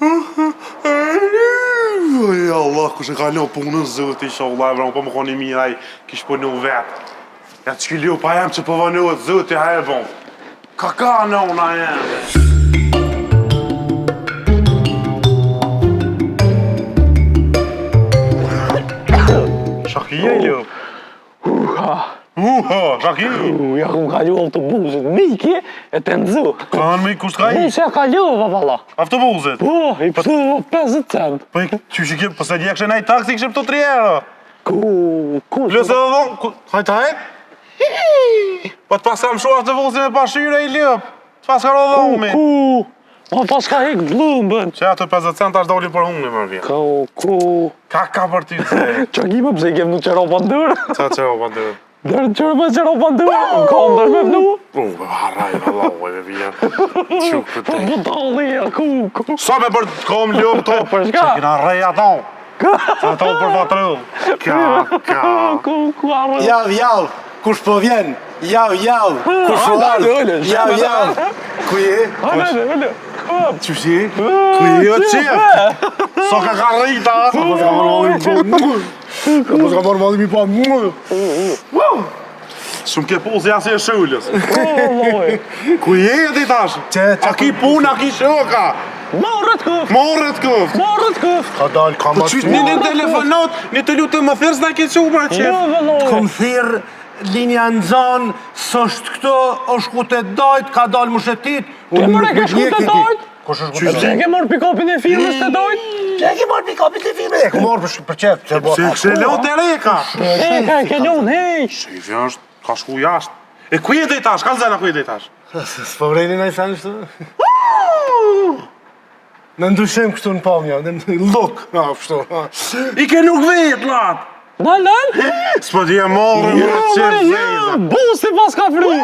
Ja Allah, kush e ka lo punën zoti, inshallah, vron, po më koni mirë ai, kish punu vet. Ja të shkiliu pa jam që po vënohet zoti, ha e bon. Ka nona jam. Shaki e ljo. Shaki. Ja kum kalu autobusit, miki e të nëzu. Kanë me kusht ka i? Se kalu, valla. Autobusit? Po, i pëtu 50 cent. Po i që ke, po se dje kështë nëjë taksi, kështë pëtu 3 euro. Ku? Plus edhe dhon, hajta hajt? Po të pasam shu autobusin me pashyre i lëp. Të pas ka ro dhomi. Ku? Ma pas ka hek dlumbën. Që ato 50 cent ashtë dolin për humni më vjen. Ku? Ka për ty se. Qa kime pëse i kem në qero pandurë? Qa qero pandurë? Dërë në qërë me qero pandurë? Në kam dërë me vnu? Haraj, Allah, me vjen. Quk për te. Po dalli, ku? Sa me për të kom ljumë to? Për shka? Që kina reja to. Sa to për vatru. Ka. Ku arë? Jav, kush po vjen? Jav, kush po ardhë? Jav, ku je? Hale. Qëshi? Ku je o qef? Sa ka rita? Sa po s'ka marrë vali mi pa. Shumë ke posë jasi e shullës. Ku je e di tash? A ki pun, a ki shoka? Marrët këf. Ka dalë, ka ma të shumë. Një telefonat, një të lutë më thyrë s'na ke qubra qef. Kom thirë, linja në zonë, s'është këto, është ku të dojtë, ka dalë më shetit. Ke mërë e ke shku të dojtë? Kush është ku të Që e dojtë? ke morë pikopin e firmës të dojtë? Që e ke marrë pikapit të firme? E ke marrë për qef. Se kështë e lo të reka. Reka e ke lonë, hej! Shefja është, ka shku jashtë. E ku je dhe i tash? Ka zena ku je dhe i tash? S'po vrejni në i sanë shtu? Në ndryshem kështu në pamja, në luk. I ke nuk vetë, lat! Nal! S'po t'je morë, më të qërë zezë. Busi pas ka fri!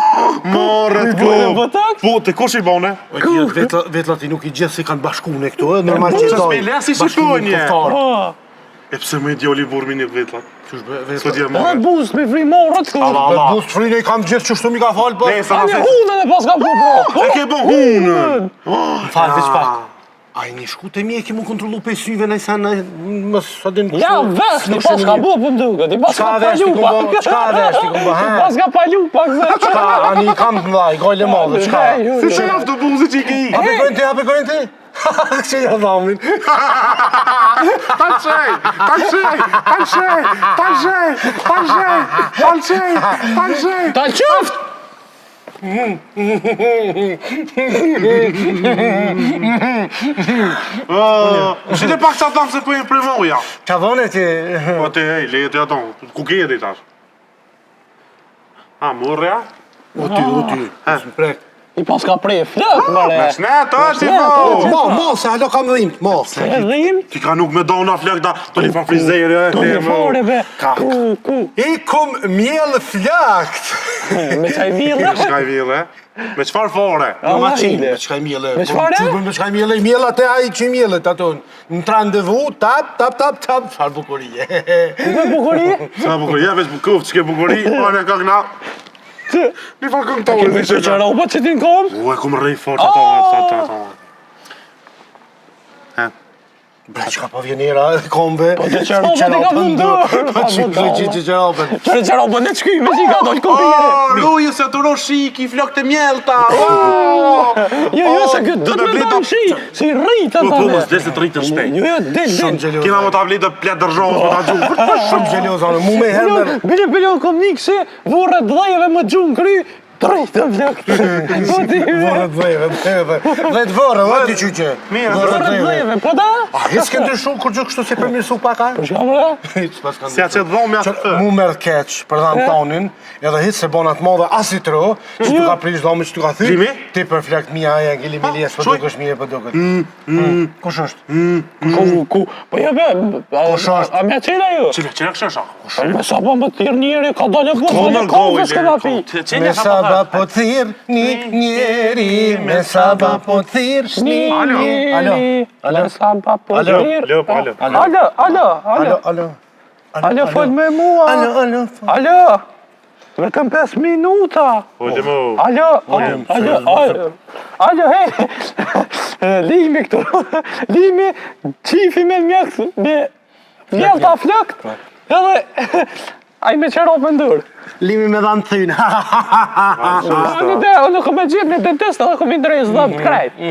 Morë të Po tak? Po, të kush i bone? Vetëllati nuk i gjithë si kanë bashkune këtu, normal që Qës me lesi shqiponje? Po! E pse me djoli burmi një vetëllat? S'po t'je Po morë? bus me fri morët këtu! Bus të frinë i kam gjithë që shtu mi ka falë, po. Ane hunën e pas ka po! E ke bon hunën! Falë veç pak. A i një shku të mi e ki mu kontrolu pe syve në i sanë, më së din kështu. Ja, veshti pas ka bo për mduket, i pas ka palu pak! Qka veshti këmbo, ha? I pas ka palu pak, zë! Qka, ani i kam të mdaj, gojle madhe, qka? Se që e autobusi që i ke i? A përkojnë ti? Që ja dhamin. Talqej! Ta qëft! Shite pak që atam se pëjnë primoja. Qa dhone ti? Po te hej, leje të atam. Ku ke jeti tash? A, murja? O ti, së prek. I pas ka prej flët, mëre! Me shnet, është i Shnet, po! Mo, se halo kam dhimt, mo. E dhim? Ti ka nuk me dona flek da, të li pa frizere, Do në fare, be! Ku? I kum mjellë flakt. Me qaj vile? Shka i vile? Me qfar fare? Me maqinë, me qka i mjellë. Me qfare? Me qka i mjellë, i mjellë atë ai që i mjellët aton. Në trandevu, tap, farë bukurije. Me bukurie? Sa bukuri, ja veç bukuf, që ke bukuri, pa me ka këna. Mi fa këmë të uri, Që që roba që ti në kom? U e kumë rej fort ato. Bre, qka pa vjenera, kombe. Po që roba ti ka mundur! Që roba. Që roba në qky, me që i ka dojtë kopire! Lujë se të ro shiki, flok të mjelta. Jo, se këtë do të me dojnë shi! Si rritë Po, atë! mos des të rritë shpejt. Jo, del! Kina më të avlit të pletë dërgjohës për ta gjuhë. Shumë gjelioz, anë, mu me herë. Bile, kom nikë se vorët dhejeve më gjunë kry, të rritë të flokë! Vorët dhejve. Dhe të vorë, dhe ti qyqe. Vorët dhejeve, po da? A, hes kënë të shumë, kur gjë kështu se përmirësu paka? Po shka mëra? Si a që dhomë ja të të. Mu merë keq për dhanë tonin, edhe hitë se bonat modhe asit ro, që tu ka prish dhomi që tu ka thyr, Limi? ti për flakt mija aja, gjili milies, për duke është mije për duke. Kush është? Ku? Po jo be, a me qela ju? Qile kështë shako? Me sa po më tirë njeri, ka dalë po të kohë s'këna pi. Me saba po thirë një njeri, me saba po thirë një njeri. Me saba po thirë. Alo, fol me mua. Alo. Alo. Vetëm 5 minuta. Ojde mo. Alo, hej. Limi këtu. Limi, qifi me mjekë, me mjekë ta flëkt. Edhe, ai me qeropë ndër. Limi me dhanë thynë. Unë kom e gjithë në dentist edhe kom i ndrejës dhe të krejt.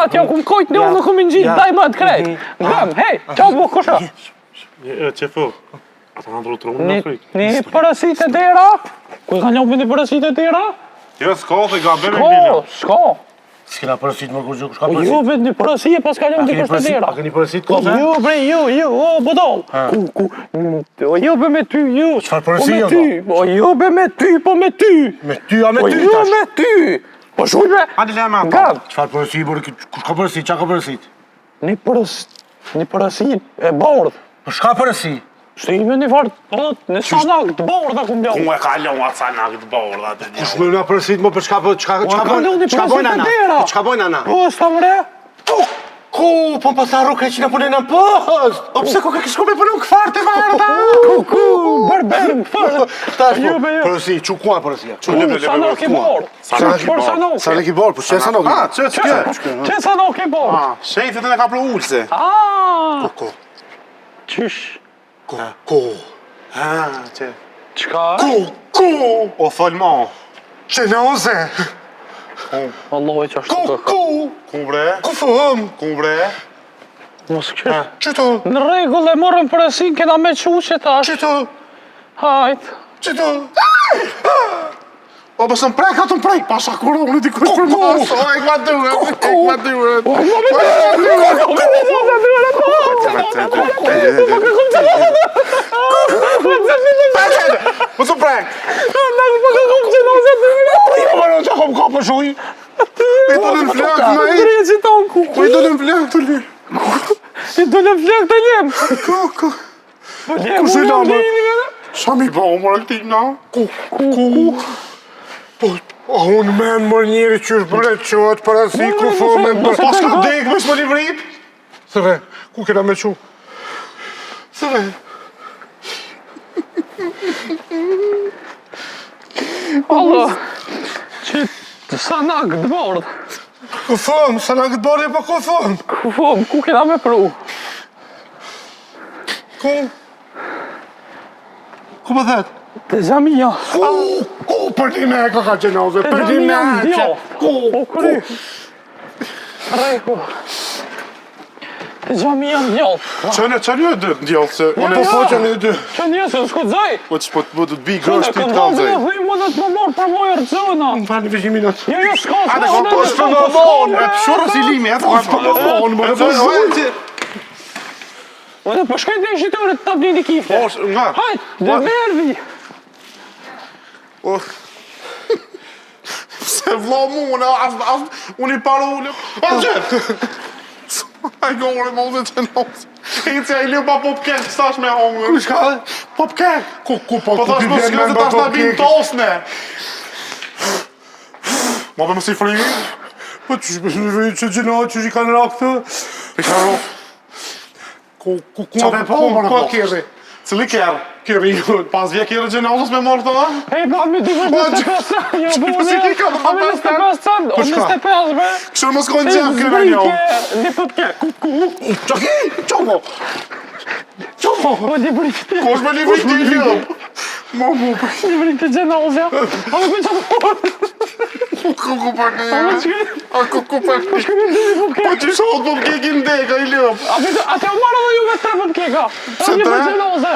T'ja kom kojt në unë kom i gjithë daj më të krejt. Gëm, hej, qa të bu kusha? Qefo, ata në ndru të runë në frikë. Një përësit e dera? Ku i ka njopë një përësit e dera? Jo, s'ka, dhe ga bebe një. S'ka. S'kena përësit më kur gjukë, shka Po përësit. ju vetë një përësit, pas ka njopë një përësit e dera. A këni përësit kote? Ju, bre, ju, o, bodol. O, ju be me ty, ju. Qfar përësit jo, do? O, ju be me ty, po me ty. Me ty, a me Po ty ju tash? me ty. Po shuj me. Hadi le me Gam. Qfar përësit, bërë, kush ka përësit, qa ka përësit? Një përësit e bordh. Po shka përësit? Shtë ime një farë, në sanak të bordh a kum ljohë. Ku e kalon atë sanak të borda të një. Kush me nga përësit më për çka kalon një përësit e dera. Qka bojnë ana? Po, s'ta mre? Ku, po më pasar rukë e që në punin në post. O pse ku ke kishko me punu këfar të varta? Ku, berber më farë. Tash Jo, po, be, jo. përësit, që ku a përësit? Sanak e bordh. Sa le ki borë, po që e sanok? Ah, që kjo? Që sanak e bordh? Ah, shejtet e në ka pru ullëse. Ku, Qysh? ku, Ah, që. Qka? ku, O folma. qenoze, Allah e qashtu të ka. Ku bre? ku fëm, Ku bre? Mos kështë. qëto, Në regull e morëm përësin, kena me quqe tash. qëto, Hajt. qëto. O, bësë më prek, atë më prek, pasha kuro, unë t'i kush për mas. O, e këma dyre, Mësë më prek. Jo, më në që kom ka për shuj. I do në flak, ma i. Drejë tonë ku. Po i do në flak të li. I do në flak të ljem. Ku? Ku se la, më? Qa mi ba, më rëkti, na? Ku? Po, unë men mër njëri që është bërë qëtë për asi ku fëmë më Pas ka dek, mësë më livrit? Sëve, ku kena me qu? Sëve. Allah. Që të sanak të bordh. Ku fëmë, sa në këtë bërë, po ku fëmë? Ku fëm, ku kena me pru? Ku? Ku më thetë? Të zamija. Ku për ti me e ka gjenoze, për ti me e që... O kry. Reku. Të zamija në djallë. Që një dy ndjallë, se... Po po që një dy. Që njësë në skudzaj. Po që po të bi grësht ti të kalzaj. Në këndozë më dhe të më morë për mojë rëzëna. Më falë një vishimi në të... Jo, s'ka, s'ka. Ate, ko është për më monë, e shurë si limi, e të ka për më monë, më të zhujtë. Unë po shkojnë dhe shqitore të tabli një kifte. Po, nga? Hajt, dhe mervi. Se vlo mu, unë i paru unë. A gjithë. A i gore, më ose që nësë. E që i liu pa popkek, stash me hongër. Ku shka dhe? Popkek. Ku Po thash më s'kjo se tash na bin tosne. Ma be më si fri? Po që gjenohet që i kanë rakë të... I ka ro. Qa be po, më Ku a kjerri? Cili kjerë? Kjerri ju. Pas vje kjerë gjenazës me morë të da? Hej, ba, mi dy vështë 25 cent. Jo, bu, si ki ka, A me 25 cent, o 25, bre. Kështu mos kojnë gjepë kërë një. Një pëtke, ku. Qaki? Qomo? Qomo? Po një brikti. Kosh me livrit t'i ljëm. Një brikti gjenazja. A me për qatë Kuku për një. A me qëri. A kuku për një. Shkëmi dy një pëtke. Po që shot po m'kekin deka i ljëm. A te o marrë dhe juve 3 pëtkeka. A një për gjenazja.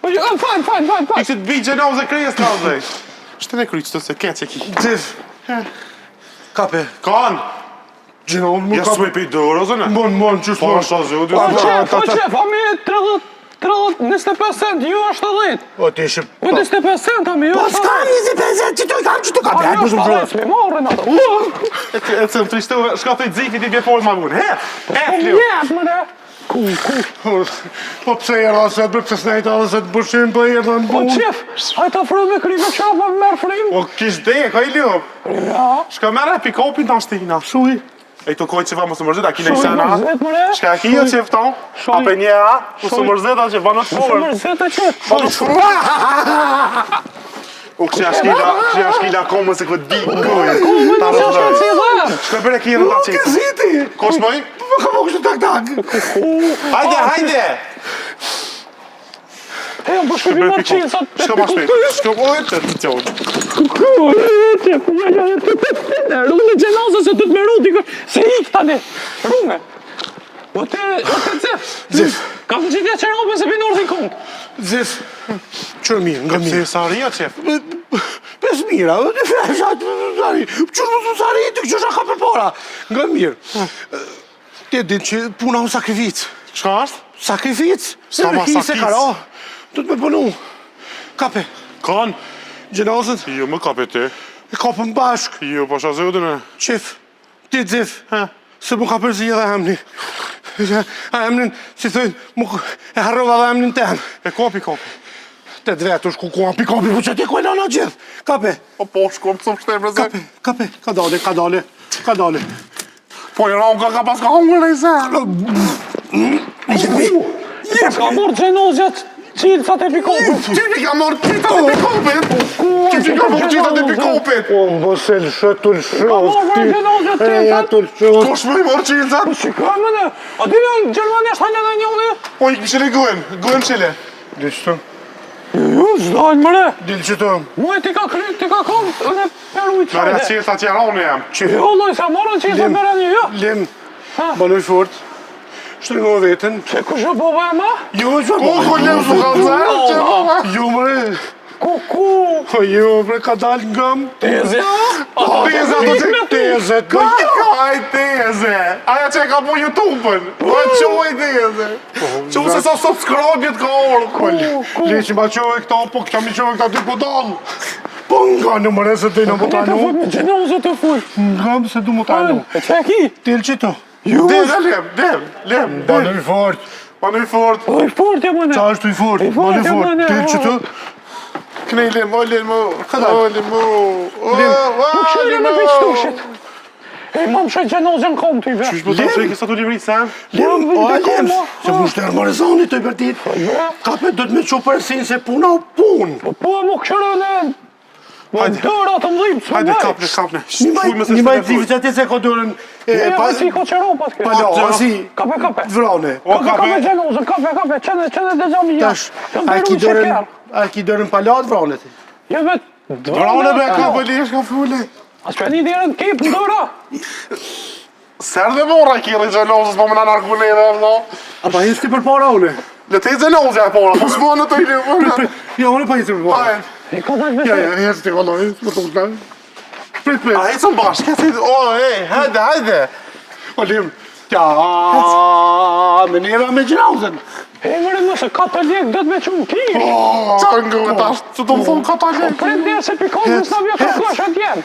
Fajn. Iksit bi gjenazë e kryes të azej. Shtë ne kryqë të se keq e ki. Tif. Kape. Kan. Gjenohet më Ja kape. s'u e pej dërë, zëne. Mon, qështë Po mon. është azë, u dy Po, të Po qef, a mi 25 cent, ju është 10. O, ti ishe... Po 25 cent, a mi ju Po, është s'ka 25 cent, që tu i kam që tu kape. A Hajtë ju më është shumë 10, s'mi marrën ato. E të më trishtu, shka të i dzifit i bje folë ma bunë. Po mjetë, më ne. Ku. Po pse e rase atë, pse s'nejta dhe se të bëshim për e dhe në Po bunë. qef, hajta fru me kri me qapa me merë frim. O kish deka i ljëm. Ja, Shka mere pikopin të ashtina. Shuj. E të kojë që va më së mërzit, a kine i shumë sena. mërzet, më ne. Shka ki jo që fton, a pe një a, më së mërzit, a që va në të Shumë forë. mërzet e qef. Va në të forë. O këshja shkila komën se këtë di gojë. Komën në që është që i dhe. Shka bere kjerë ta qetë. Këziti! Kosh mëj? Më ka më kështë tak. Hajde! E, më shkëpi marë qenë, sa të Shka ma shpejt? Shka ma shpejt? Të qonë. Rune gjenazë se të të meru t'i se ik tani. Rune. O te Zef. Ka të gjithja që robe se pinë orë kont. Zef, qërë mirë, nga mirë. Se sa rria, qef? Pes mira, në freshat, qërë më të sari, të këqësha ka për para. Nga mirë. Ti e din që puna u sakrificë. Shka është? Sakrificë? Sa ma Se kara, du të me punu. Kape, Kan? gjenazët, Jo, më kape ti. e kapëm bashk. Jo, pasha zëdën e. Qef, ti Zef, se mu ka përzi edhe emni. A emnin, si thëjnë, e harrova dhe emnin ten. E kapi. Te dvetë është ku kapi, po që ti kuajna në gjithë. Kape, Po, shkom të më shtemë zë. kape, ka dale. Po, i rao ka pas ka hongër e se. Pas ka morë gjenozët qilësat e pikopit. Qëti ka morë qitat e pikopit? Qëti ka morë qitat e pikopit? Po, mësel shëtull morë gjenozët qilësat. Kosh më i morë qitat? Shikaj më në, a di në Gjermanisht hajnë edhe njëni? Po, i këshile guen qile. Dilë që të, Jo, zdajnë mëre. dilë që të. Muaj ti ka kryt, ti ka kom, edhe peru i Mërë qajde. qitat që jarone jam. Jo, loj, sa morën qilësat për e një, jo. Lem, banoj fort. Shtrëngo vetën. Se kush e bova e ma? Jo, që Ku lem su ka zërë? Jo, mëre. Ku? Po, jo, bre, ka dalë ngëm. Tezja? Tezja të që... Tezet, Kaj teze! Aja që e ka po YouTube-ën! Po e qoj teze! Qo se sa subscribe-jet ka orë! Le që ma qove këta, po këta mi qove këta dy po dalë. Po nga në mëre se të i në më Të tanu. full me gjenozët të full. Ngëm se du më tanu. E që e ki? Til që të. Lem! Banoj fort. Banoj fort! O, i fort e më në. Qa është i fort? I fort, Banoj fort. e, Til që të. Knej lem, o lem, Nuk shërë me për qëtushit. E ma më shë gjenozën kom të i ve. Qysh po të shë kësa të livri sen? Lem, o Lem, lem. lem. Se mu shterë më rezoni të i bërtit. Kape do të me qo përsin se puna o pun. Po e më këshërë në... Më dëra të mdhim, së Hajde, nëj. kapne. Një maj tivë që ati se ko dërën. Ja, si ko qëro pas kërë. Palo, asi. Kape. Vrane. Kape gjenozën, kape. Qene dhe gjami ja. Tash, a ki dërën palat vranet. Je vet... Vrane me ka pëllish ka fulle. A s'pe një dirën kip në dëra? Serë dhe mora i kjerë i gjenozës, po më në narkune dhe vëllo. A pa histi për para une? Le te i gjenozë e pora, po s'mo në të i livë. Ja, une pa histi për para. E ka dalë me Ja, se... histi të vëlloj, më të ullë. Prit. A hecën bashkë, hajde. O lim, ja, me nera me gjenazën. E mërë nëse ka të lek, do të me qumë kirë. Qa në ngëve tash, që të më thonë ka ta lek. Prit njerë se pikonës në vjo kërkosh atjen.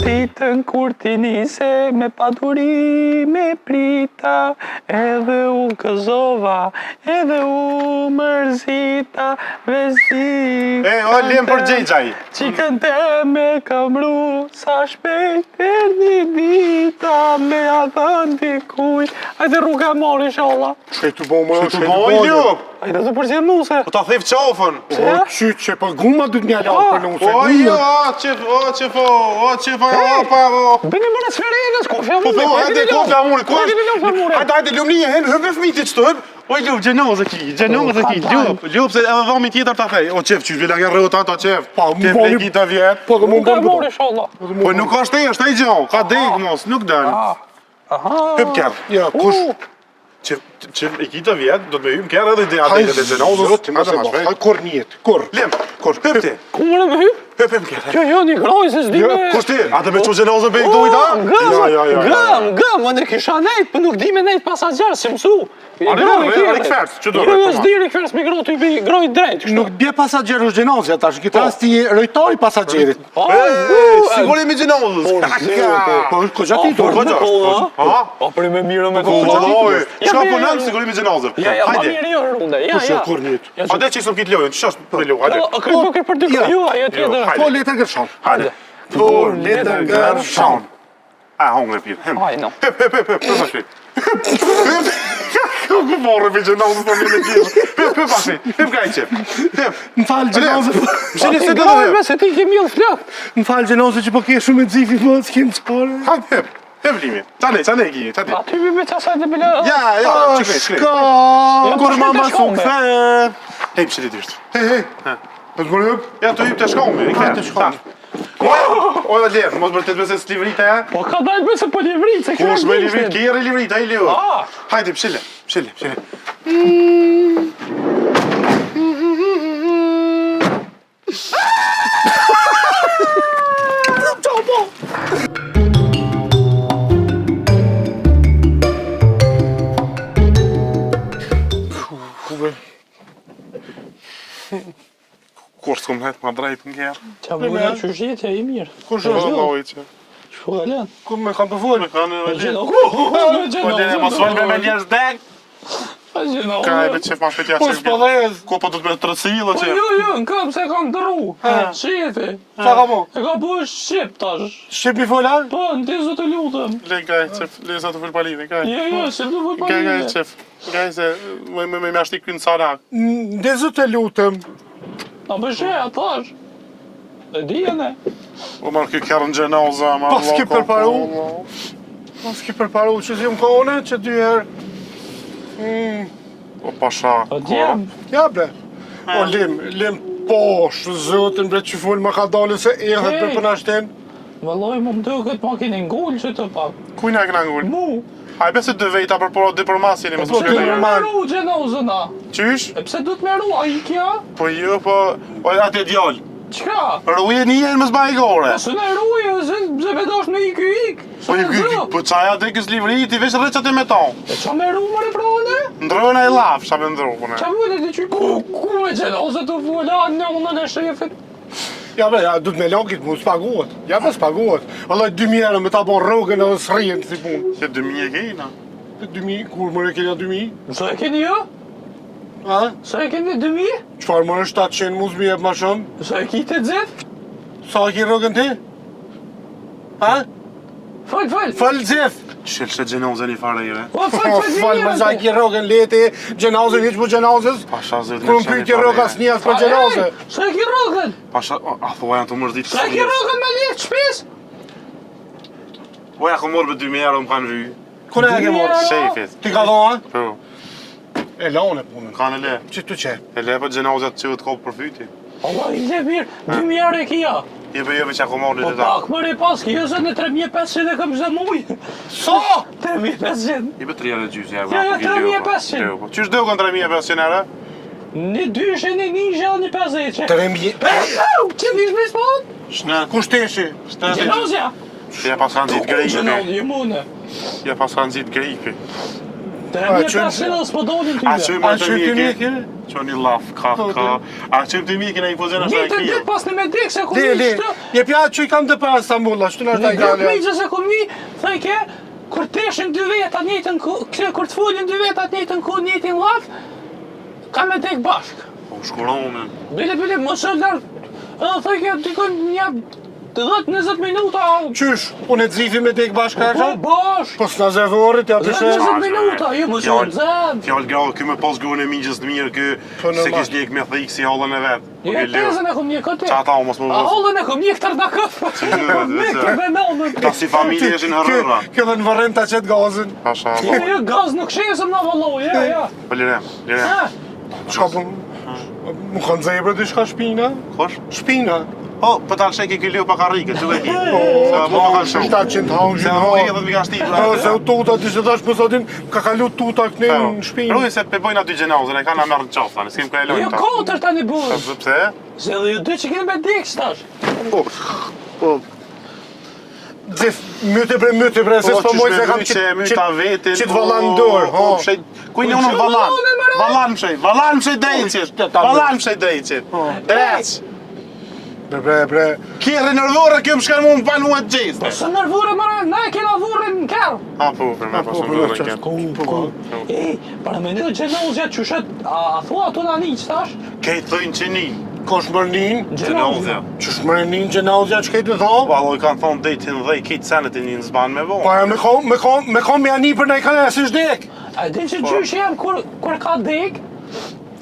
Ditën kur ti nise me paduri me prita, edhe unë këzova, edhe unë mërzita, vezdi. O lem për gjejgjaj. Qikën te me kamru, sa shpejt erdi dita, me adhën dikuj. Ajde rruga e mori, inshallah. Shkejtu bo më, Që të boj ljup. Ajde të përzirë nuse. Po ta thif qafën. Se? O qytë që për guma du të një alatë për nuse. O jo, qef, Bini më në sferenës, ku fja Po mune. po, hajde ko flamuri, ko Hajde ljup flamuri. Hajde ljup një, hëp e fmitit që të hëp. O ljup, gjenozë ki, ljup se edhe vami tjetër ta thej. O qef, qysh vila nga rëta ta qef. Pa, më Qef boni- leki të vjet. Po dhe më Rruga e bënë mori, inshallah. Po nuk është e, është e gjo, ka dek mos, nuk dën. Aha. Hëp kërë. Ja, kush? Qef e ki të vjet, do të me hymë kërë edhe dhe adek dhe gjenozës. Zotë, më se bo, hajë kur njët, kur. Lem, hëp ti. Ku më në me hyp? Hëp kërë. Jo, një groj se s'di me... Kush ti? A të me që gjenozën për i këtu i ta? Gëm, më në kisha nejt, për nuk di me nejt pasagjerë, si mësu. Rikfers, që do? Jo, s'di rikfers me groj drejt, kështu. Nuk bje pasagjeru gjenazja tash, në këtë rast ti rojtari pasagjerit. Siguri me gjenozës. Po, ko gjati Po, të gjatë. Po, për me mirë me Oj, çka po nën siguri me gjenozën. Ja, ma Hajde. mirë jo runde, ja. Kushe kur njët. A dhe që isëm kitë lojën, që është për lojën, hajde. A kërë bukër për dy Ja. jo, ajo tjetër. Hajde. Po, letër gërshon. Hajde. Por letër gërshon. A, hongë e pirë. Hajde, no. Hëp, përsa shpejt. Ku morë për gjenazë të mene kishë. Hëp pasi, hëp ka i qep. Hëp. Më falë gjenazë. Mshini se të Grave, hëp. se ti ke mjell flok. Më falë gjenazë që po ke shumë e dzifi më s'kem çfarë. Hajt hëp. Hëp limi. Qane e gini, qane. Aty me qasaj të bile... Ja, shkrej. Ska. Kur mama shkome. sukse. Hej, mshini dyrt. Hey. Po të bërë hëp? Ja, të hyp të shkomi. Të shkomi. Oja lirë, mos bërtet me se s'livrita ja. Po ka dalë bëse po livrit, se Kush me livrit, kjerë livrita, i liu. Ah. Hajde, pshile. Kur s'kom het ma drejt në kjerë. Qa bëna që shjetja i mirë. Kush Po, është? loj që. Shku galen. Ku me kam përfolë? Kanë Me e gjeno. Po lene, mos folme me njerës dek. Me gjeno. Ka e me qef ma shpetja Po që s'pëdhez. Ko po du të me të rësilo Po që. jo, në kam se kam dëru. Shjeti. Qa ka po? E ka bu shqip tash. Shqip mi fola? Po, në ti zë të lutëm. Le gaj, qef, le sa të fërpalime, gaj. Jo, se du vë Gaj, paline. qef. Gaj se me ashti kënë sanak. Ndezë të lutëm. A bësheja tash. E dijene. O marrë kjo kjerë në gjenoza, ma Po, s'ki përparu? Po s'ki përparu që si më kone që dy herë. O pasha. Po djem. Ja bre. O lim posh, zëtën bre që full më ka dalë se ehet për përnashten. Vëlloj më më duket makinin ngull që të pak. Kujna e këna ngull? Mu. Haj bese dy vejta për poro dy për mas jeni më Po, të dy shkëllë. për mas. Meru gjenozëna. Qysh? E pse du të meru, a i kja? Po jo, po atë djallë. Qka? Ruje një e më zbaj gore. Së në ruje, se vedosh me ik. Po po qaja dhe kësë livri ti vesh rëqat e me ton. E qa meru më reprone? Ndrojnë e laf, qa me ndru, pune. Qa vëllet e që ku me gjenozë të vula në unën e shefit? Ja bre, ja, du të me lokit mu, s'paguat. Ja bre s'paguat. Allah 2000 me ta bon rogën edhe s'rijen si pun. Që 2000 e kejna. 2000, kur më kena 2000? Sa e keni jo? Ha? Sa e keni 2000? Qfar më 700 mu s'mi jep ma shumë? Sa e ki të dzef? Sa e ki rogën ti? Ha? Fal. Fal zef! Qëllë që gjenozën i fare ire. O, fal, Fal më sa e ki rogën leti, gjenazën hiq për gjenazës. Pasha zëtë Kur më pyjtje rogë as një as për gjenazë. Sa e ki rogën? Pasha, a thua janë të mërzit Sa e ki rogën me lekë shpes? Po ja ku morë për 2000 euro më kanë vy. Kune e ke morë? Shefit. Ti ka dhoa? Po, E lanë e punën. kanë e le. Që tu që? E le për gjenozat që të kopë për fyti. Allah, i le mirë, 2000 euro e kia. Jebe që a ku morë Po një të ta. pak më pas, kjo se në 3500 e kam çdo muj. Sa? 3500. Jebe 3 euro gjysë, ja. Ja, 3500. Qysh do kanë 3500 euro? Një dyshe, një njëshe, një 50. 3000. Që vish me spot? Shna, Kushteshi? Gjenozja. ja pas kanë zitë grejpi. Gjenozja, mune. Ja pas kanë zitë grejpi. 3500 dhe s'po dolin A ty. që më të që të mike? mike? Që një laf, ka. A që më të mike në i pozena Një shta e të kio? dit pas në me dek se ku Le, mi le, qëtë. je pja që i kam të për Istanbul, ashtu në është Në da grep Italia. mi që se ku mi, thaj ke, kur teshin dy vetë atë njëtën ku, kur të folin dy vetë atë njëtën ku njëtin laf, ka me dek bashk. Po shkuronë. Bile, mos e lartë. Edhe thaj ke, dikon një 10-20 minuta. Qysh, unë e të zifi me tek bashkë Po ka bashk. Po s'na zëvorit, ja të 20 minuta, jo mos e zan. Fjallë grau, kë me pas gruën e migjës të mirë, kë Po, se normal. kish njek me thik si hollën e vetë. Po Jo, ke leo. tezën e kom një këtë. Qa ta, mos më A vëzë. hollën e kom një këtër në këfë. Me këtë dhe nëllën. Ta si familje ishin hërëra. Kjo dhe në vërën ta qetë gazën. Pasha, Jo, gaz nuk shesëm në vëlloh, ja. Po lirem. Ha, Qka po... Më kanë zebra dy shka shpina? Kosh? Shpina? Po, për talë shek e ki leo pa karrike, që dhe ki. Po, Se mo ka shumë. 700 hangë, Se mo e dhe të mi ka shti. Se u tuta, ti se dash për sotin, ka kalu tuta këne në shpinë. Rujë se pe bojnë aty gjenazën, e kanë amërë në qafë, tani, s'kem ka e jo lojnë ta. kontër tani burë. Pse? Se dhe ju dy që kene me dek stash. Po, Zef, myte bre, se s'po moj se kam ta vetin. qit vallan dorë, ho. Kujnë unë vallan. Vallan mshej drejqit. Vallan mshej drejqit. Drejq. Bre. Kjerë nërvore, kjo më shkanë mu më panë mu e të gjithë. Së nërvure mëre, na e kena vure në kërë. A, po, për me pasë nërvore kjo. Ej, para me një gjenozja që shet, a thua ato në një qëtash? Kejtë thëjnë që një. Kosh mërnin? Gjenozja. Qësh mërnin gjenozja që kejtë tho? Po, allo i kanë thonë dhejtin dhe i kejtë senet e një në zbanë me Po vonë. e me kom me ani për ne i kanë e si shdek. A din që gjyshi jam kur ka dek?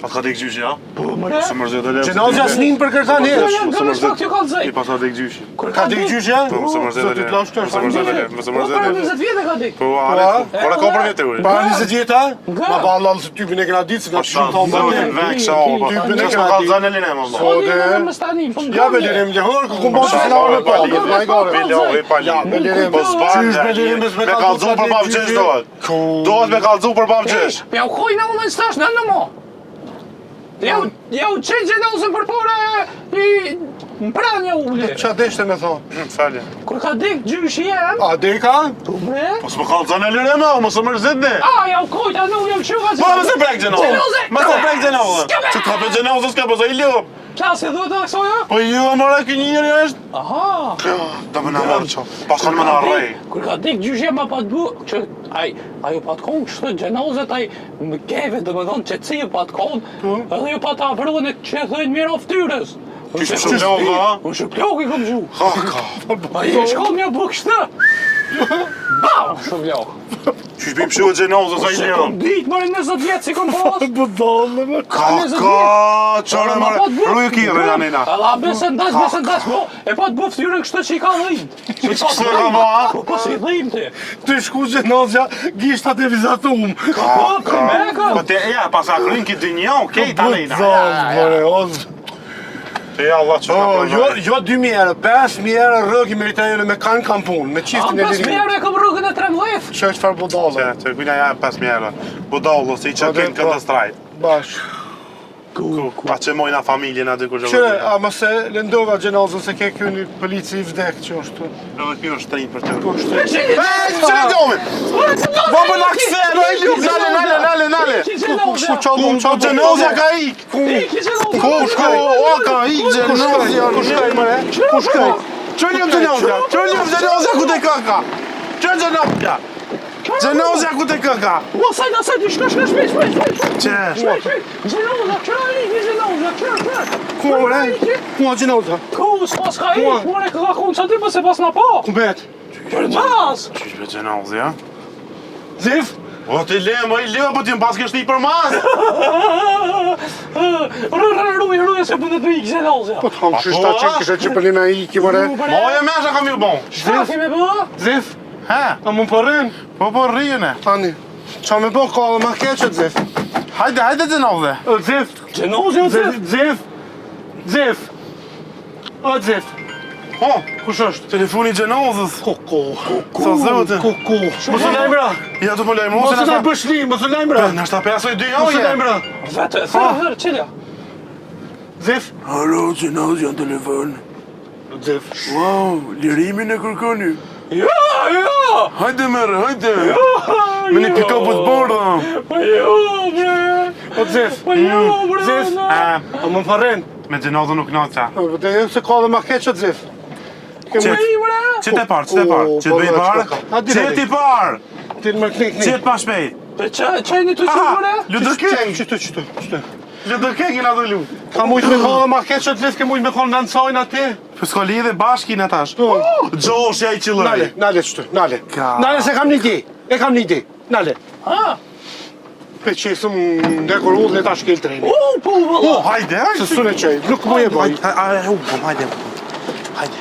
A ka dek gjyshi, ja? Po, mëre? Se mërzet e lepë. Gjenazja s'nin për kërkan Jo, hesh. jam gëmë s'pak t'ju kalzaj. I pas ka dek gjyshi. Ka dek gjysh, ja? Po, mëse mërzet e Zotit lepë. lash të Mëse mërzet e lepë. Mëse mërzet e Para lepë. 20 vjetë ka dek. Po, ale, ora ka për vjetë uri. Para 20 vjeta? Nga? Ma ba Allah se typin e kena ditë, se nga Po, shumë të zotin mbërë. vek sa o, po. Typin e Që s'ma kena ka ditë. zane linë, më Po, Ode. një më stani, po Ja, be lirim lehor, ku kumbo që s'na orë me pa, dhe t'ma i gore. Bilohi pa Ja, be lirim. Po s'barë, Qysh be lirim, me me kalzu për bab gjesh dohet. Dohet me kalzu për bab gjesh. Ja u kojnë unë në stash, në mo. Ja u qenë gjenozën për pore i mpranja ule. Qa deshte me thonë? Falje. Kur ka dek gjyshi jem, A, deka? tu bre? Po s'ma kalzu zane linë, më, mëse mërzit ne. A, ja u kojnë, a në jam qëva Po, mëse prek gjenozën. Gjenozë! Mëse prek gjenozën. S'ka me! Që t'ka për gjenozën s'ka për i ljup. Klasi duhet të aksoja? Po ju, amore, kë njëri është. Aha. Da më në mërë qo. Pas kanë më në arrej. Kur ka dek gjyshi jem, a pat bu, që ajo pat konë kështë gjenozët, më keve dhe më thonë që ci pat konë, edhe ju pat afruën e që thëjnë mirë oftyrës. Qysh shumë ljohë, ha? Unë shumë plok i kom gju. Ha, ka. A i shkon një buk shtë. Bau, shumë ljohë. Qysh bim shu e gjenozën, sa i Se ljohë. kom dit, mërë 20 vjetë si kom pas. Budallë, më. Ka, qore mërë. Rujë kire, Janina. Alla, besën dash, po. E pa të bu ftyrën kështë që i ka dhim. Kështë e ka ba, ha? Po si dhim ti. Të shku gjenazja, gishtat e vizatum. Po, kërmeka. Po te, ja, pas a kryin ki dynja, okej, Janina. Budallë, more, ozë. Te, Allah, që ka Jo 2.000 euro, 5.000 euro rëgë i meritajone me kanë kampun, me A, qiftin e 5 lirin. mjërë e kom rrugën e 13. Që është farë budallë? Që kujna ja 5.000 euro. Budallo, si që kënë këtë strajt. Bash. Pa që mojna familjen aty kur Që, a mëse lëndova gjenazën se ke këni polici i vdek që është. Edhe kjo është 3%. Po është. Që në domin? Po për lakse, no e ljuk, nale. Ku Ku gjenozja ka ik? Ku shkoj, o ka ik gjenozja. Ku shkaj, mëre? Ku shkaj? Që ljuk gjenozja ku te kaka? Që gjenozja? Gjenozja ku te kaka? O, sajt, shka, shpejt. Qesh? Gjenoza, qëra. Ku mëre? Ku a gjenazja? Ku, s'pas ka i, mëre ka konë që ty për se pas na pa. Ku bet? Për mas. Qysh be gjenozja? Zif? O ti le, më i le, po ti m'pas kështë i për mas. Rruj, se bëndet me i gjenoza. Po të hamë shishta që kështë që përlina i ki mëre. Moje mesha kam ju bon. Shka kemi bë? Zif? Ha? A më përrin? Po rrijene. Tani. Qa me bo ka dhe ma keqet, Zif? Hajde gjenozje. Zif? Gjenoza, Zif? O, Zif? Po, Kush është? telefoni gjenozës. Koko. Sa zote. Koko. Mos u lajmëra. Ja të më lejmë, Mos ose u nështë bëshli, mos u lajmëra. nështë ta pesoj dy Mos u joje. lajmëra. Vete, thërë, qëllja. Zif? Halo, gjenozja në telefon. Zif. Wow, lirimin e kërkoni. Ja! Hajde mere, hajde. Me një pick-up të bardha. Po jo, bre. O, Zif? Po jo, bre. Zif? A më përrin? Me gjenozën nuk naqa. Dhe jo se ka dhe ma keqet, Zif. Qet, qet e parë, qet po, bëj parë. hadi, Qet i parë. Ti më knik. Qet pa shpejt. Qeni të që, bre? Ludërkek. Qytë. Ludërkek i na dhe lu. Ka mujtë me ka dhe ma keqet, Zif, ke mujtë me ka në nësajnë ati. Për s'ka lidhe bashkin e tash. Gjoshja i qëllëri. Nale qëtë, nale. Ka. Nale se kam një ide. E kam një ide. Nale. Ha? Pe qesëm në kur dhe ta shkel treni. Po, valla. Hajde, Se sune qej, nuk mu e boj. Hajde. Hajde,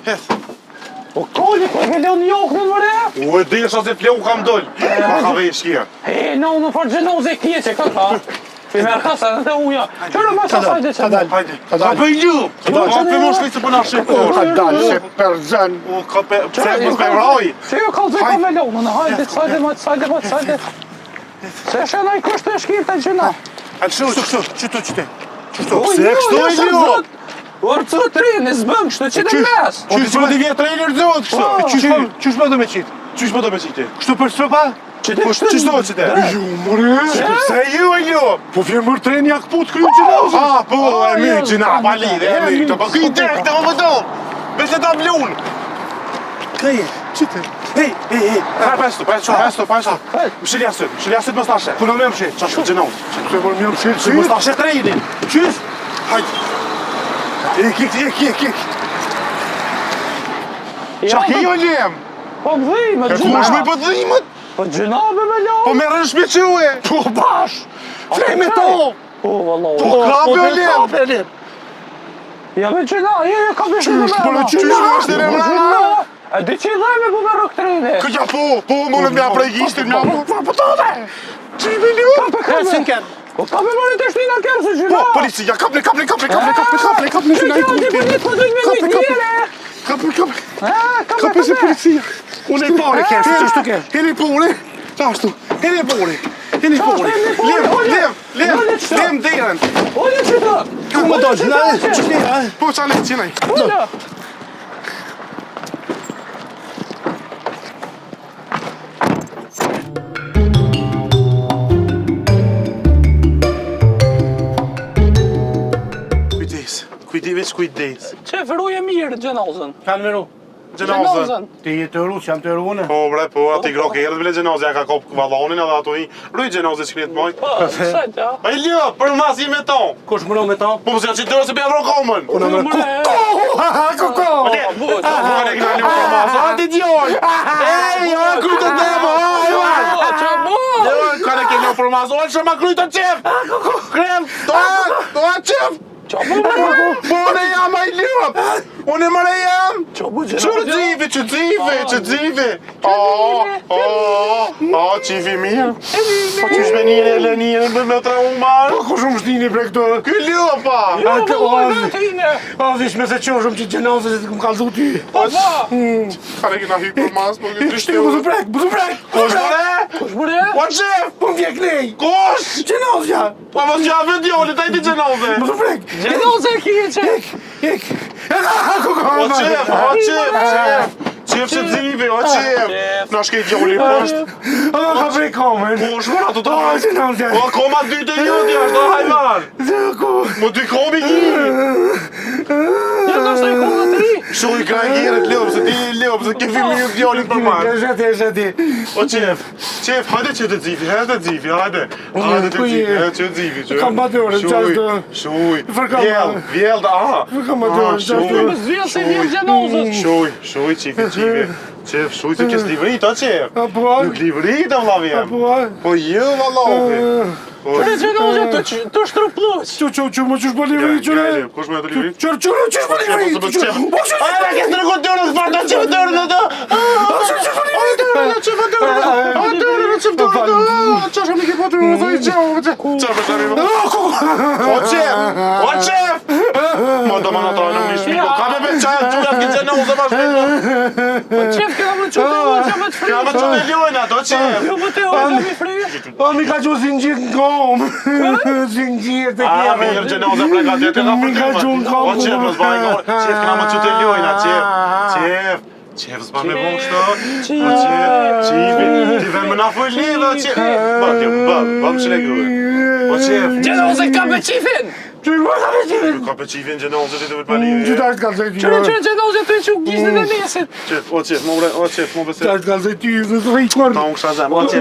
hec. O, kolli, po e leon jokën, bre? U e desha se fleu kam doll. Ka vesh kje. E, në farë gjenoze e kje që ka ka. I merë kasën dhe uja. Qërë ma sa sajde që Kadal. Hajde. Ka Ka dal. për ju. Ka për mos shkoj se për na shikoj. Ka dal, se për zën. O, ka për... Pse mos për vroj. Se jo kalzoj ka me leonën, hajde, sajde. Se shena i kështë e shkirë të gjena. A qëtu. O, Se jo, kështu jo, e se ju. zot. Orë të të rinë, zbëm, kështë që në mes. O, ti që më t'i vjetë trailer zot kështu. Qysh më do me qitë? Qysh më do me qiti? Kështu për stropa? Qysh do qite? Ju, mëre. Se ju e ju. Po vjen mërë treni jak put kryu gjenazën. Ah, po, e mi, gjina, pa lidhe, e mi. Po këj dek, të më vëdo. Beshe ta blun. Kaje, qite. Hej. Pesto. Më shiljasit më stashe. Kuna me më qe. Qa shku gjenaz. Se mërë mjë më qe. Më stashe trejnin. Qysh? Hajde. Ik. Qa ke jo lem? Po dhime, E ku është me për dhimet? Po gjinabe me lo. Po merë në shpi qëve? Po bash! Frej me to! Po, valla. Po kape o lem? Kape lem! Ja me gjina, je ka për shumë Po në qysh është në mrena? E di që i dhejme po me rëktrine. Këja po, mundet me aprej gishtin, me aprej. Po to dhe! Qi milion? Sinken! Po ka me mërë të shtina kërë se gjina. Po, policia, kaple, shina i kumpin. Kaple se policia. Unë e pare kërë, që shtu kërë? Heni pore, qashtu, heni pore. Lem deren. Oje që të. Ku më dojë, që shtu Po, qale, qinaj. Oje. Kujdes. Që ruje mirë gjenazën. Kanë meru. Gjenazën. Ti je të rus, jam të ruane. Po, bre, po, ati groke herët bile gjenazë, ja ka kopë këvallonin edhe ato i. Ruj gjenazë që këtë moj. Po, sëtë, ja. A i ljo, për mas i me ton. Kush më me ta? Po, mësë që dërë se për javro komën. Unë me kuko! Mone këna ljo për mas, a ti djoj. Ej, a kujtë të demo, a, Që mo? Ka ne ke ljo për mas, o, që ma kujtë të qef. Krem, to a qef. Që mo? Po, unë jam a i ljo. Unë mëre jam. Që mo Që gjenazën? dzivi. Qifi mirë. Po që shmenire e lenire dhe me traumar. Po kush më shtini për këto? Ky ljo, pa. Jo, mo, në tine. A, vish me se qoshëm që gjenazë që të këmë kalzu ty. Po, pa. Ka ne kina hypë për mas, po këtë Shti, buzu prek! Kush mëre? Kush mëre? O qef. Po më vjek nej! Kush? Gjenazja! Po mos gjave djoli, ta i ti gjenoze. Buzu prek! Gjenazë e kje që. Ik! Kuko! O qef. Qef që dzivi, o qef. Na shkej djoli poshtë. A, ka prej komen! Kush mëra të të A, hajtë. gjenazja! O, koma dy të jodi, është do hajman. Mu dy komi gjiri. Ja, do shtë e kohë të ri. Shuj ka gjerët lopë, se ti lopë, se ke filmi një djolit për marë. Shati. O qef, hajde që të dzivi, hajde të dzivi, Kam batore, qashtë. Shuj, Fërkam. vjell, Kam batore, qashtë. Më zvjellë se vjen gjenazës. Shuj, qifi, qef, shuj se kes livrit, o qef. Apo? Nuk livrit, o vla vjem. Apo? Po jo, valla, Që gjenazë të shtrupluq. Që më qësh për livrit, qëre? Kush me të livrit? Qësh për livrit? Ajde, kes të rëkot dërën, s'farta qef dërën në të. Qasha mi ke potu në zoj qef. Qa për shari më? O qef! Ma do ma në trajnë më një shpiko. Ka me për qajat gjurat këtë gjenë uze ma shpiko. Po qef këna më qëtë që më të frikë. Ka me qëtë e ljojnë ato, qef. Jo më të ojë që mi frikë. O, mi ka që zingjir në kom. Zingjir të A, kjeve. mirë gjenë uze pleka tjetë ka Mi ka që në kom. O qef, më zbaj nga qef, këna me qëtë e ljojnë, Qef, s'pa me bon kështu. O qifi, ti ven më na full lidhë, o qef. Ba më qëlegë. O qef. Gjenazë ka me qifin. Që më ka me qivin? Ka për qifin gjenozë që ti vëtë pa lidhë. Qytarë të kalzaj ty. Që gjenazë të që gjizën e mesit. Qef, o qef, më bese. Qytarë të kalzaj ty, në të rejkor. Ta unë kësha zemë, o qef.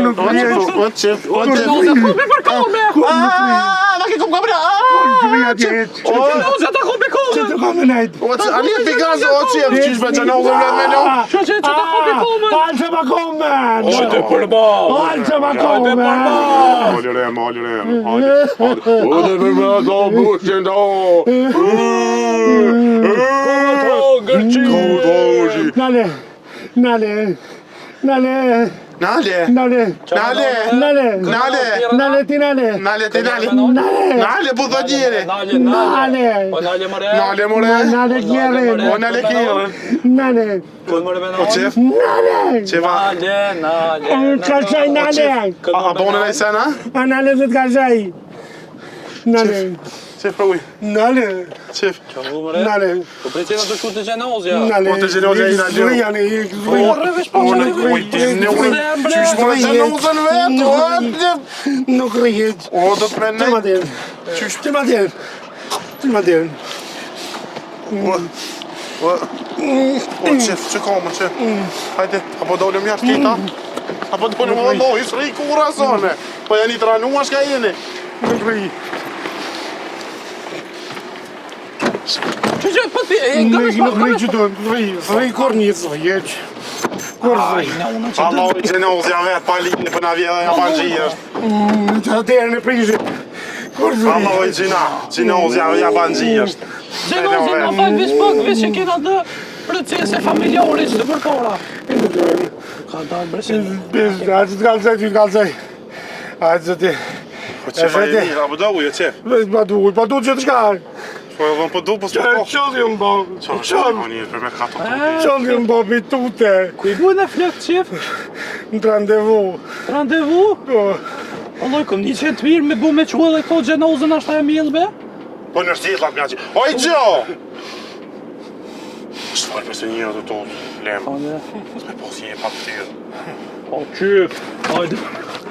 Gjenazë të kopi për kome. Ma ke kom kabra, Gjenazë të kopi kome. Që të kome najt. a li e pikazë, o qef, qysh me gjenozë vlet me një. Që të kopi kome. Alë që ma kome. Që të përba. Alë që ma kome. Nale. Nale, po të gjere. Nale more. Nale kjerën. Nale. O qef, qefa. Nale. Kalzaj nale. A bonë në i sena? A nale dhe të kalzaj. Nale. Qef, pravuj. Nale. Qef. Nale. Po për qena të shku të gjenazja. Nale. Po të gjenozja i nalë. Zrujani. Nuk rrihet. O, do të Të ma menej. djerë. Të ma djerë. Të ma djerë. O, qef, që ka më qef? Hajde, apo dollëm jashtë kita? Apo dollëm më dojë, së rri kura zone. Po janë i të ranua, shka jeni? Nuk rrihet. Që gjë, po ti, Nuk që do, vëj kur një zëjeq. Kur zëj. Allah i gjenozja vetë, pa linë për na vjedhe ja pa gjirë. Të atërë në prishit. Kur zëj. Allah i gjenozja ja pa gjirë. Gjenozja në fakt veç pak, veç që kena të procese familjare që të përpara. Ka dalë bresin. Hajde të kalëzaj, ty kalëzaj. Hajde zë ti. Po që fa e mirë, a bëda uje qef? Pa du që të shkaj. Po e dhëm po du, po s'po po. Qëllë jë mba. Qëllë për me kato të Qëllë jë mba për tute. Ku i bujnë e flëk qef? Në të randevu. Randevu? Alloj, kom një qenë të mirë me bu me qua dhe këto gjenozën ashtë e milë be? Po në shtjetlat mja që... Oj, gjo! Shtë për se njërë të to, lemë. S'me po si e pa të tyrë. O, qyp, hajde.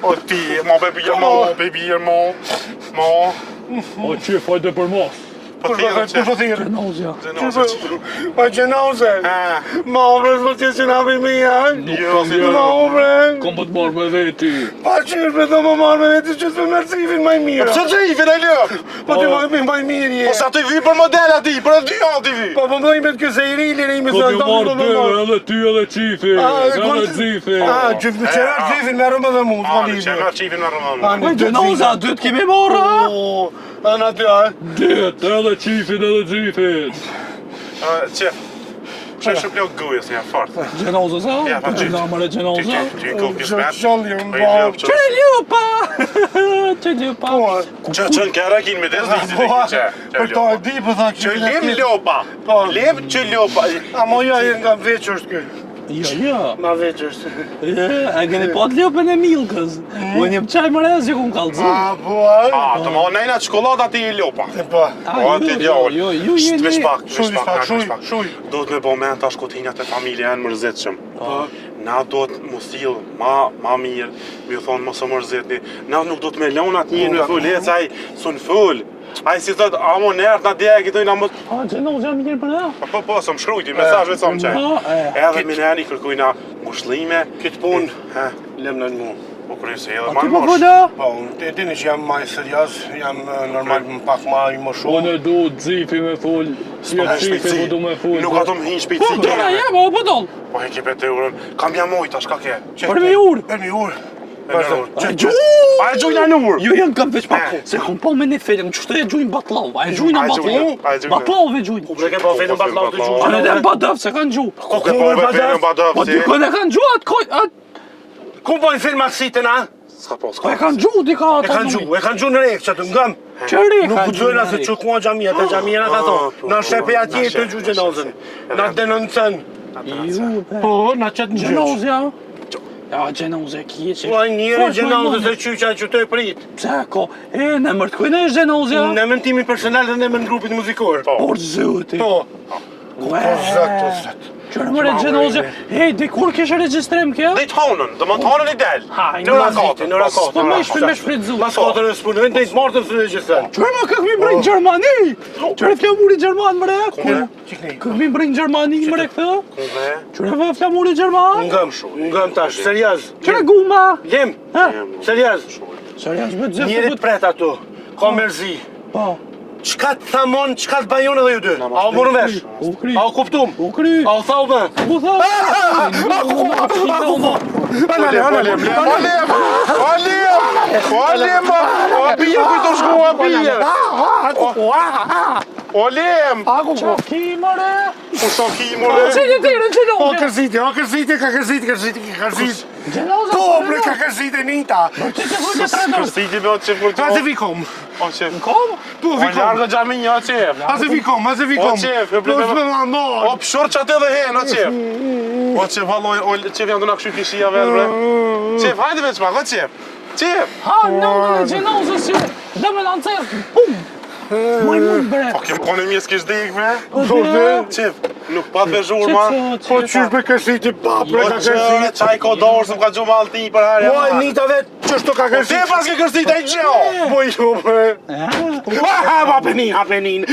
O ti, ma bebirë, ma. O, qyp, hajde për mos. Po thirë, qef. Gjenozja. Pa gjenoze. Ma obre, s'po që që nabi mi janë. Jo, si Ma obre. Kom për të marrë me veti. Pa qyrë me do më marrë me veti që s'me mërë cifin maj mira. Pse që i fin e lëp? Po ti maj mirë je. Po sa të i vi për model ati, për e dy janë t'i vi. Po më dojnë me të këse i rilin e i me Po zë t'ju marrë dy, edhe ty edhe qifi, edhe zifi. Qërar qifin me rëmë dhe mu, t'ma lidhë. Që mërë qifin me rëmën. Po gjenozja, dytë kemi marrë, a? Anë aty, a? Dytë, edhe qifin edhe zifin. Qef, që shumë plok gujës një fartë. Gjenozë, sa? Ja, pa qytë. Nga mërë gjenozë. Ty i kopë kismet. Qëllë jë mba. Që ljupa! Që ljupa! Që në kera kinë me desë një që. Për ta e di, për tha Që lem ljopa. Lem që ljopa. A mo ja e nga veç është këj. Jo. Ma veç është. E keni po të ljupën e milkës. Unë jem qaj më rezë që ku më kalëzë. A, po a? Të ma nejna çikolata ti i ljopa. Po. Po ti djallë. ju Shtë jeni... Shuj. Do të me bo men tash kotinjat e familje janë mërzitshëm. Na do të mu sill ma mirë, mi thonë mos o mërzitni. Na nuk do të me lona të njën me full, ec aj sun full. Aj si thot, a mo nërët na djegi të i na mos... A, gjenozja mirë për da? Po, së më shkrujti, mesazh vetë som qaj. Edhe mineni kërkujna ngushllime. Këtë punë, lem në mu. Po kërë se edhe A ma ti në po mosh. përda? Po, të dini që jam maj serios, jam normal pak ma i më shumë. Unë e du zifi me full, qifi po du me full. Nuk ato më hinë shpejtësi. Po, këna jem, o po dollë. Po he kipe të eurën. Kam jam mojta, shka ke? Për mi urë. Për mi urë. A e gjujnë në urë? Ju janë kam veç pak, se kom po me një felem, që shtë e gjujnë batlav, a e gjujnë në batlav? Batlav e gjujnë. Bre ke po fejnë batlav të gjuhë. A në dem badëv, se kanë gjuhë. Ko ke po me fejnë badëv, Po si? dy kënë e kanë gjuhë atë koj, Ku pojnë film aksitën, a? Ska po, e kanë gjuhë dika E atë. kanë gjuhë në rekë që të ngëm. Qëri Nuk kanë gudzojnë asë që kuan gjamia, të gjamia në ka thonë. Na shepe atje të gjuhë gjenozën. Na denoncën. Po, na qëtë në gjyqë. Gjenozja. Ja, gjenozja kje që... Po, njëri gjenozës e qyqa që të e prit. Pse ko, e në mërtë kujnë e gjenozja? Në mëntimin personal dhe në mën grupit muzikor. Por zëti. Po. Ue. Zëtë. Qërë mërë gjenozja. Hej, di kur kështë registrem kja? Dhe i tonën, dhe më tonën i del. Haj, Në rakatë. Po me shpritzu. Mas katër e s'punën, dhe i smartën së regjistren. Qërë më këkë mi brinjë Gjermani? Qërë flamuri Gjerman mëre? Qikni. Këkë mi brinjë Gjermani mëre këtë? Kuve? Qërë flamuri Gjerman? Ngëm tash, seriaz. Qërë guma? Lem, Ha? seriaz. Serias me të zëftë Njerit pret ato. Ka mërzi. Po. Qka të thamon, qka të bajon edhe ju dy? A u morën vesh? U kry. A u kuptum? U kry. A u thau me? U tha. O lem! Qa ki mëre? Po sa ki more? Që një tire O gjenozja? kërziti, ka kërziti. Gjenozja? Po, bre, ka kërziti nita. Që të vërë të tredër? Kërsiti me o qef kur A se vikom. O qef. Kom? Po, O vikom. largë gjami një o qef. A se vikom. O qef, Po, s'me ma O mor. pëshor që atë dhe hen, o qef. O qef, halloj, o qef janë të nga këshu kishia vetë, bre. Qef, hajde veç pak, o qef. Qef. Ha, në në gjenozës që dhe me lancerë. Pum! Maj mund bre. Po kem kone mjes kish dik, bre. Po, dhe. Qef, nuk pa të zhur, ma. Po, qysh me kërziti, pa, bre, O ka që, kërziti. qaj ko dorë, se më ka gjumë alti për herë. Po, e nita vetë, qështu ka Te kërziti. pas ke kërstit e gjo. Po, jo, bre. Apenin.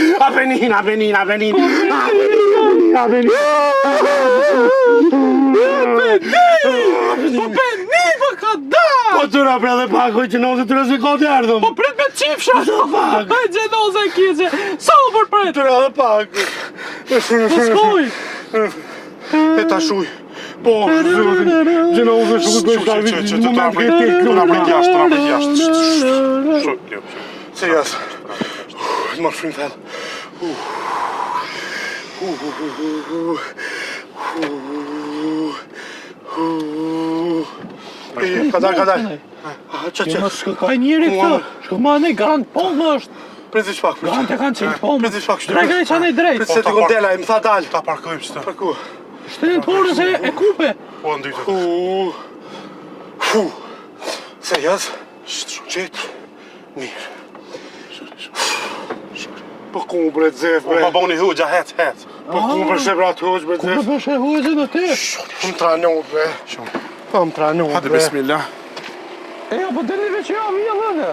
Po për një më ka da! Po, tëra, bre, dhe pakoj që nëse të rëzë ka të ardhëm. Po prit me qifsha! Haj gjenozë e kje që! Sa u për prit! Tëra, dhe pak. Të shkoj! E ta shuj. Po, zotin, gjenozë shukët për shtarvit, në moment këtë të Të na prit jashtë, të na prit jashtë. Shoj, Leo. Se jas. Të marrë shrimë thellë. Kadar. Që. Më shkëkaj njëri këtë, shkëma ne garant pomë është. Prezi shpak. Garant e kanë qenë pomë. Prezi shpak. Drejgaj që anë i drejt. Prezi se të gondela, i më tha dalë. Ta parkojmë që të. Për ku? Shtetin porës e kupe. Po, ndytë. Se jas. Qetë. Mirë. Po ku bre të zef, Po, bre. ma boni hugja, het. Po ku për shebrat hoq, bre të Kupe zef. për shehujë në ty. Më tranu, bre. Po më tranu, Hadi, bre. bismillah. E ja, po deri veç ja, vija dhënë.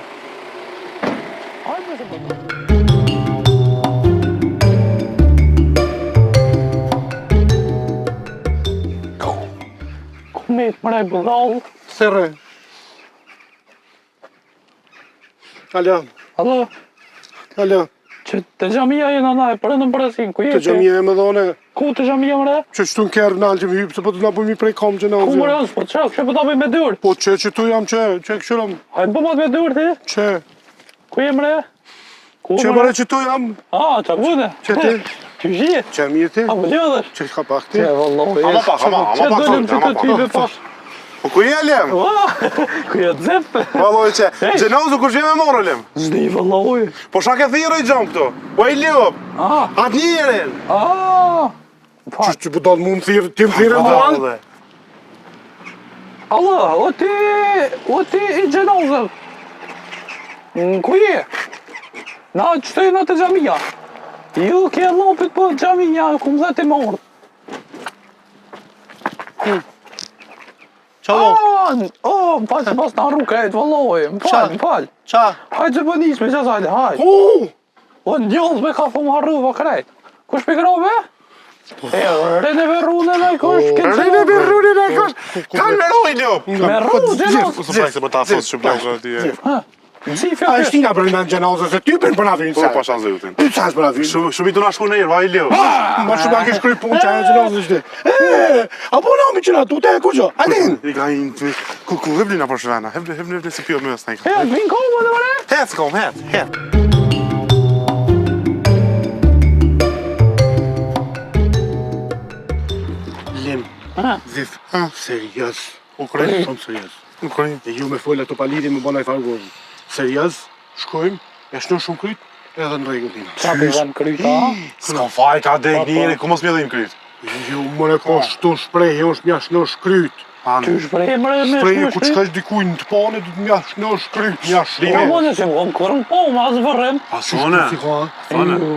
Hajde se po. Ku me të mërej bëllallë? Se re. Alo, Alo, që të gjamia e nëna e përëndën përësin, ku të jeti? gjamje e më dhone. Ku të gjamia mëre? Që qëtu në kërë nalë që më hypë, se po të nga bëjmë i prej kam që në Ku mëre është, po të qak, që po të bëj me dur? Po që tu jam që këshuram, Hajde po me dur ti? që. Ku je mëre? Ku Që mëre që tu jam, A, që vune? Që ti? Që zhje? që mirë ti, A, më ljodhësh? që ka pak ti. Që vallohi. Ama pak, Që dollëm që të tyve pa. Po ku je, Lem? Ku je të zepë? Valloj që, gjenozë kur me morë, Lem? Zdi vallohi. Po shak e thirë i gjam këtu. Po i ljop. Atë njerin. Që bu dalë mu më thirë, ti më thirë më anë. Allah, o ti i gjenozëm. Ku je? Na qëtëj në të gjamia. Ju ke lopit po gjamia, ku më dhe ti morë. Qa do? Më falë që pas në arru krejt, vallohi. Më falë. Qa? Hajde që po nisë me që sajde, hajde. O, njëllë me ka fu më harru va krejt. Kush për grove? E, rene verrune në i kush, Rene berruni në kush. Kanë me roj, Ljop. Me rru, gjenozë. Së prajse për ta thosë që blokë ti. Zifja A kështë. ishti nga bërë në gjenazë, se ty për na vinë Po, se. pa shanë zëjutin. Ty sa për na vinë. Shumë i të na shku në irë, va i Ljop. Ma shumë a ke shkry punë që ajo gjenazë ishte. Apo në omi që na tu, te e ku që? Adin! I ka inë, ku hëblina për shvena. Hëblina si pjo më së E, vinë kohë dhe mëre? Het kom, het. Lim, zif, serios. U krej. Shumë serios. U krej. E ju me fola të palidhi me bona i fargozë. Serios, shkojmë, e shno shumë kryt, edhe në regull tina. Qa për janë kryta? S'ka faj, ka dek njëri, ku mos mjë dhim kryt. Ju mëre ka shtu shprej, e është mja shno shkryt. Që shprej mëre me Shprej e ku shkryt? qëkash dikuj në të pane, du të mja shno shkryt, mja Po shno. mëne që më kërën po, ma asë vërrem. Asone. Si ka?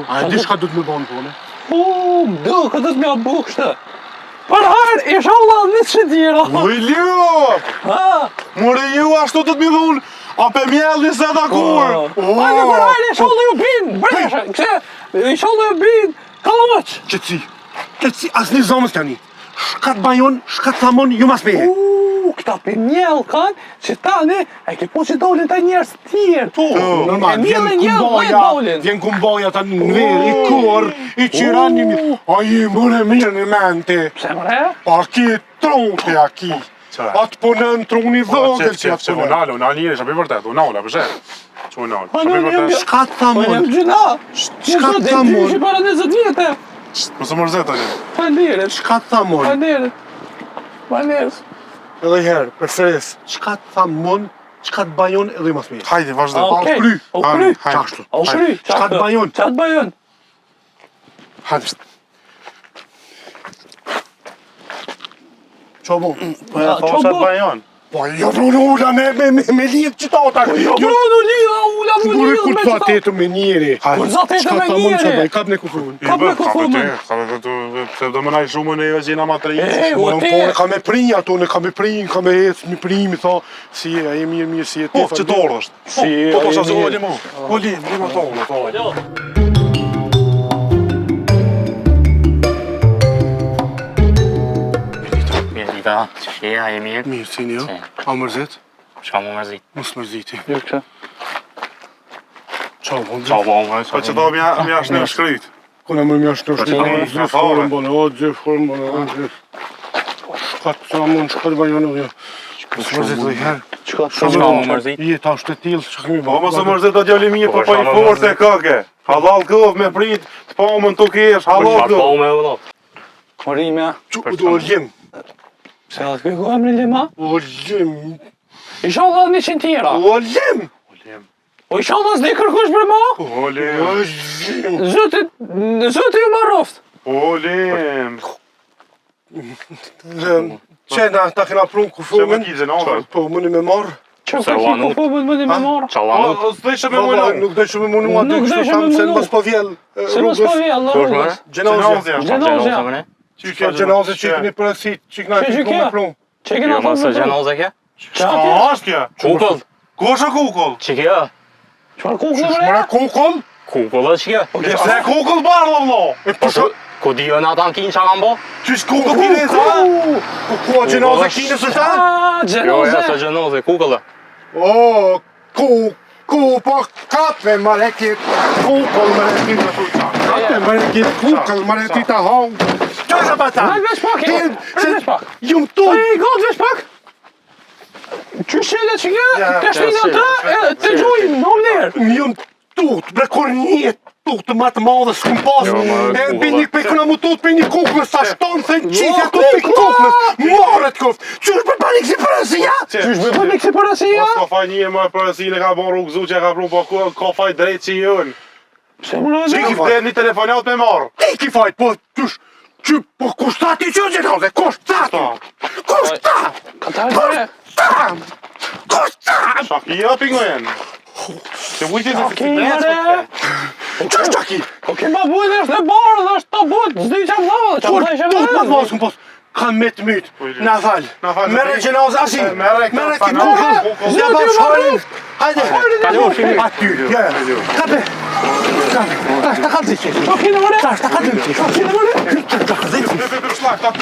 A e di shka du të me banë pone? Do, këtë të mja bukshtë. Për harë, inshallah, në që tjera. Oj, Ljop! More ju ashtu të të mi dhun, a pe mjellë se ta kur. Ajde për harë, inshallah ju bin. Breshe, këse, inshallah ju bin. Kalamëq. Qëtësi, asë një zomës tani. Shkat bajon, shkat thamon, ju mas peje. Këta për mjellë kanë, që tani, e ke po që dolin të njerës tjerë. Normal, E mjellë vjen vajt dolin. vjen kumboja ta në verë, i kur, i qiran një mirë. A i mëre mirë në mente. Pse mëre? A ki tronte, a ki. A të punën troni dhogël që atë punën. Unalo, unalo njëri, shë për vërtet, unalo, për shetë. Që unalo, Po, shë për vërtet. Shkat Po jem thamon, gjuna. Shka ta mund? Që para 20 vjetë. Mësë mërzet, ali. Falderit. shkat thamon. Falderit. Falderit. Edhe herë, për sres, shkat thamon, shkat bajon edhe i mas peje. Hajde, vazhdo. Okej. kry. O kry. Qashtu. O kry. Shkat bajon. Qatë bajon. Hajde. Qa bo? Po ja thoshat Qobo. bajon. Po jo në ula me lijek qitata. Jo, bro, në lidha, ula, në Guri lidha kur me të qëta. atetu me njeri. Kur za të jetë me njeri. Shka baj, kap në kufrun. Ka me kufumën. Se do më naj shumë në e gjina ma të E, rejtë. o Po, ti. ka me prinj ato, ka me prinj, ka me ec, mi prinj, mi tha, si e, a je mirë, si e ti. Po, që të ordhësht. Si, Po, po, a shazë, jemi- o, limo. O, limo të ordhë, Mirë, Dita, që shia, e mirë? Mirë, si një, Si. a mërzit? Qa mu mërzit? Mos mërziti. Jo, kështë. Qa, Qa bo më, Po që do mja është në shkryt. Kona më mjashtë të shkëtë, zëfurën bënë, o, zëfurën bënë, o, zëfurën. Shkatë, sa mund, shkatë bajonë, jo. Mos mërzit dhe herë. Çka më mërzit? Jeta është e tillë, çka kemi Po bërë. mos e mërzit atë djali mirë, po pa i fortë e kake. Halal këv me prit, të pamën të kesh, halal Po këv. me vëllot. Morime, Çu do ljem. se atë kërkoj emrin Lema? O ljem. Inshallah 100 tjera. O ljem. Po inshallah s'de kërkosh për ma? Olim, O ljem. Zoti ju marroft. olim. Qena, ta kena prun Që më kufumën. kizën, ose? Po, mëni me marë. Që Se ka vanu. që po mëni me marrë? Çavanu. O, s'deshë me Valla, mënu. nuk dojshë me munu aty, Nuk kështu dojshë tham me se munu. në mos po vjell Se mos po rrugës. vje, Allah Kush rrugës. më? Gjenazja. Gjenazja. më ne? Që gjenazja që i këni përësit, që i këna Që që kjo? me prun. Që kena Jo mos e thonë me gjenoze kje? Qa Ka atje? është kja? Kukull. Ku është kukull? Që kjo? Qëfar kukull Mëra mëre? kukull? Kukull është kjo? Se kukull barë, vlo. E Po pusho. ku di jo në ata në kinë që kanë bo? Qysh kukull t'i dhe sa? Ku a gjenazja kine së ta? Jo, ja se Gjenoze. gjenoze, kukull. O, po kape marekit, kukull marekit. Kape marekit, kukull marekit a hong. Qa është pa ta? Nalë veç pak, veç pak. Jumë tu. Ej, gotë veç pak. Qyshelet që kjo, të shtinë ata, të gjujnë, në vlerë. Jumë tut, bre kur një tut më të madhe s'kum pas. Jo, ma, E kukull, bini pe këna mu tut pe një kukullës, sa shtonë se qikja tut pe kukull! kukullës. Marët koft. Qysh për panik si përësi ja? Qysh me po me kësi parasia? Ka faj një më përësine ka bon rrugë zu që ka pru, po ka faj drejt që jënë. Se më në Që i kifte një telefonat me marë. Ti ki fajt, po qysh? Po kushtati që gjenazë, kushtati! Kushtat! Këta e gjere. Kushtat! Shakia pinguen. Se vujti se Shaki, mëre. Qysh qaki? Po ke ma bujt është e barë, dhe është ta bujt, zdi që më dhavë, që më Por, dhavë tut ma që t'mos m'pos. Kanë me të mytë, na falë. Na falë, Mere zoti. gjenazë asi. Mere Mere këta ki fa, kukull. kukull. Ja Zoti, ba shojnë. Hajde. Kalon, fini. Aty, ja. Kape. Tash ta ka dhiti. Shaki në mëre. Tash ta ka dhiti. Shaki në mëre. Shlag, ta të